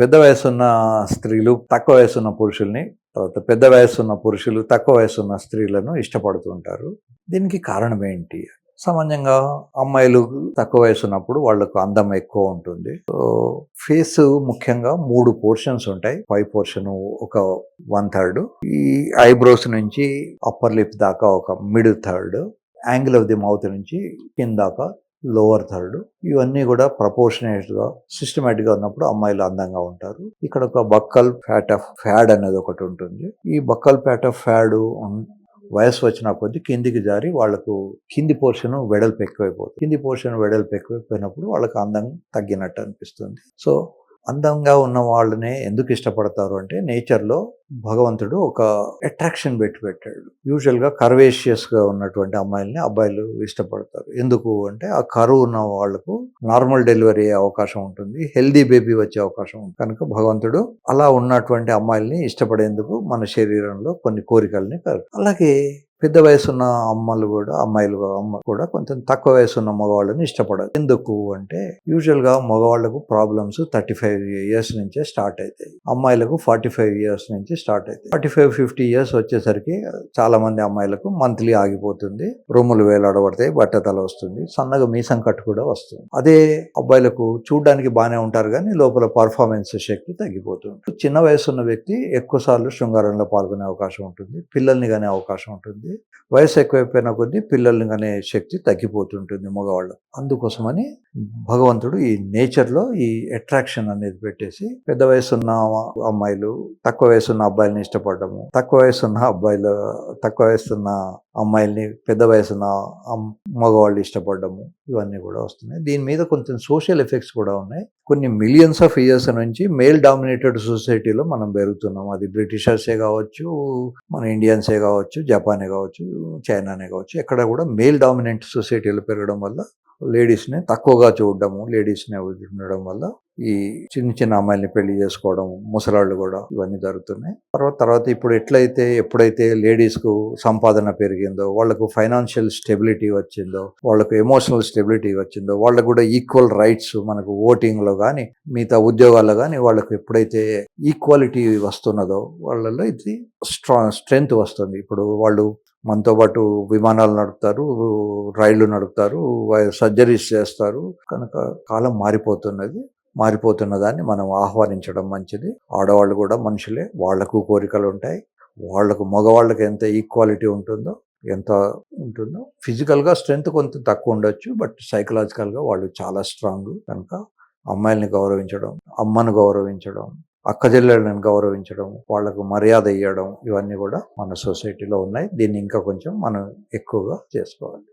పెద్ద వయసున్న స్త్రీలు తక్కువ వయసున్న పురుషుల్ని, తర్వాత పెద్ద వయసున్న పురుషులు తక్కువ వయసున్న స్త్రీలను ఇష్టపడుతూ ఉంటారు. దీనికి కారణం ఏంటి? సామాన్యంగా అమ్మాయిలు తక్కువ వయసున్నప్పుడు వాళ్ళకు అందం ఎక్కువ ఉంటుంది. సో ఫేస్ ముఖ్యంగా 3 పోర్షన్స్ ఉంటాయి. పై పోర్షన్ ఒక 1/3, ఈ ఐబ్రోస్ నుంచి అప్పర్ లిప్ దాకా ఒక middle third, angle of the mouth నుంచి కిందాక లోవర్ థర్డ్. ఇవన్నీ కూడా ప్రపోర్షనేట్ గా సిస్టమేటిక్ గా ఉన్నప్పుడు అమ్మాయిలు అందంగా ఉంటారు. ఇక్కడ ఒక బక్కల్ ఫ్యాట్ ఆఫ్ ఫ్యాడ్ అనేది ఒకటి ఉంటుంది. ఈ బక్కల్ ఫ్యాట్ ఆఫ్ ఫ్యాడ్ వయసు వచ్చిన కొద్దీ కిందికి జారి వాళ్ళకు కింది పోర్షన్ వెడల్పు ఎక్కువైపోతుంది. కింది పోర్షన్ వెడల్పు ఎక్కువైపోయినప్పుడు వాళ్ళకి అందం తగ్గినట్టు అనిపిస్తుంది. సో అందంగా ఉన్న వాళ్ళనే ఎందుకు ఇష్టపడతారు అంటే, నేచర్లో భగవంతుడు ఒక అట్రాక్షన్ పెట్టాడు. యూజువల్గా కర్వేషియస్గా ఉన్నటువంటి అమ్మాయిల్ని అబ్బాయిలు ఇష్టపడతారు. ఎందుకు అంటే, ఆ కరువు ఉన్న వాళ్లకు నార్మల్ డెలివరీ అయ్యే అవకాశం ఉంటుంది, హెల్దీ బేబీ వచ్చే అవకాశం ఉంటుంది. కనుక భగవంతుడు అలా ఉన్నటువంటి అమ్మాయిల్ని ఇష్టపడేందుకు మన శరీరంలో కొన్ని కోరికల్ని అలాగే పెద్ద వయసున్న అమ్మాయిలు కూడా కొంచెం తక్కువ వయసున్న మగవాళ్ళని ఇష్టపడరు. ఎందుకు అంటే, యూజువల్గా మగవాళ్లకు ప్రాబ్లమ్స్ 35 ఇయర్స్ నుంచే స్టార్ట్ అవుతాయి, అమ్మాయిలకు 45 ఇయర్స్ నుంచి స్టార్ట్ అవుతాయి. 45-50 ఇయర్స్ వచ్చేసరికి చాలా మంది అమ్మాయిలకు మంత్లీ ఆగిపోతుంది, రొమ్ములు వేలాడబడతాయి, బట్టతల వస్తుంది, సన్నగా మీసం కట్టు కూడా వస్తుంది. అదే అబ్బాయిలకు చూడడానికి బాగానే ఉంటారు కానీ లోపల పర్ఫార్మెన్స్ శక్తి తగ్గిపోతుంది. చిన్న వయసున్న వ్యక్తి ఎక్కువ సార్లు శృంగారంలో పాల్గొనే అవకాశం ఉంటుంది, పిల్లల్ని కానీ అవకాశం ఉంటుంది. వయసు ఎక్కువైపోయిన కొద్దీ పిల్లల్ని అనే శక్తి తగ్గిపోతుంటుంది మగవాళ్ళు. అందుకోసమని భగవంతుడు ఈ నేచర్లో ఈ అట్రాక్షన్ అనేది పెట్టేసి పెద్ద వయసున్న అమ్మాయిలు తక్కువ వయసున్న అబ్బాయిల్ని ఇష్టపడము, తక్కువ వయసున్న అమ్మాయిల్ని పెద్ద వయసున్న మగవాళ్ళు ఇష్టపడము, ఇవన్నీ కూడా వస్తున్నాయి. దీని మీద కొంచెం సోషల్ ఎఫెక్ట్స్ కూడా ఉన్నాయి. కొన్ని మిలియన్స్ ఆఫ్ ఇయర్స్ నుంచి మేల్ డామినేటెడ్ సొసైటీలో మనం పెరుగుతున్నాం. అది బ్రిటిషర్సే కావచ్చు, మన ఇండియన్సే కావచ్చు, జపానే కావచ్చు, చైనానే కావచ్చు, ఎక్కడ కూడా మేల్ డామినెంట్ సొసైటీలో పెరగడం వల్ల లేడీస్ని తక్కువగా చూడడము, లేడీస్ని ఉండడం వల్ల ఈ చిన్న అమ్మాయిల్ని పెళ్లి చేసుకోవడం, ముసలాళ్ళు కూడా ఇవన్నీ జరుగుతున్నాయి. తర్వాత ఇప్పుడు ఎప్పుడైతే లేడీస్కు సంపాదన పెరిగిందో, వాళ్లకు ఫైనాన్షియల్ స్టెబిలిటీ వచ్చిందో, వాళ్లకు ఎమోషనల్ స్టెబిలిటీ వచ్చిందో, వాళ్ళకు కూడా ఈక్వల్ రైట్స్ మనకు ఓటింగ్లో కానీ మిగతా ఉద్యోగాల్లో కానీ వాళ్ళకు ఎప్పుడైతే ఈక్వాలిటీ వస్తున్నదో వాళ్ళలో ఇది స్ట్రెంగ్త్ వస్తుంది. ఇప్పుడు వాళ్ళు మనతో పాటు విమానాలు నడుపుతారు, రైళ్లు నడుపుతారు, సర్జరీస్ చేస్తారు. కనుక కాలం మారిపోతున్న దాన్ని మనం ఆహ్వానించడం మంచిది. ఆడవాళ్ళు కూడా మనుషులే, వాళ్లకు కోరికలు ఉంటాయి. వాళ్లకు మగవాళ్ళకి ఎంత ఈక్వాలిటీ ఉంటుందో ఫిజికల్గా స్ట్రెంగ్త్ కొంత తక్కువ ఉండొచ్చు, బట్ సైకలాజికల్గా వాళ్ళు చాలా స్ట్రాంగ్. కనుక అమ్మాయిల్ని గౌరవించడం, అమ్మను గౌరవించడం, అక్కచెల్లెళ్ళని గౌరవించడం, వాళ్లకు మర్యాద ఇవ్వడం, ఇవన్నీ కూడా మన సొసైటీలో ఉన్నాయి. దీన్ని ఇంకా కొంచెం మనం ఎక్కువగా చేసుకోవాలి.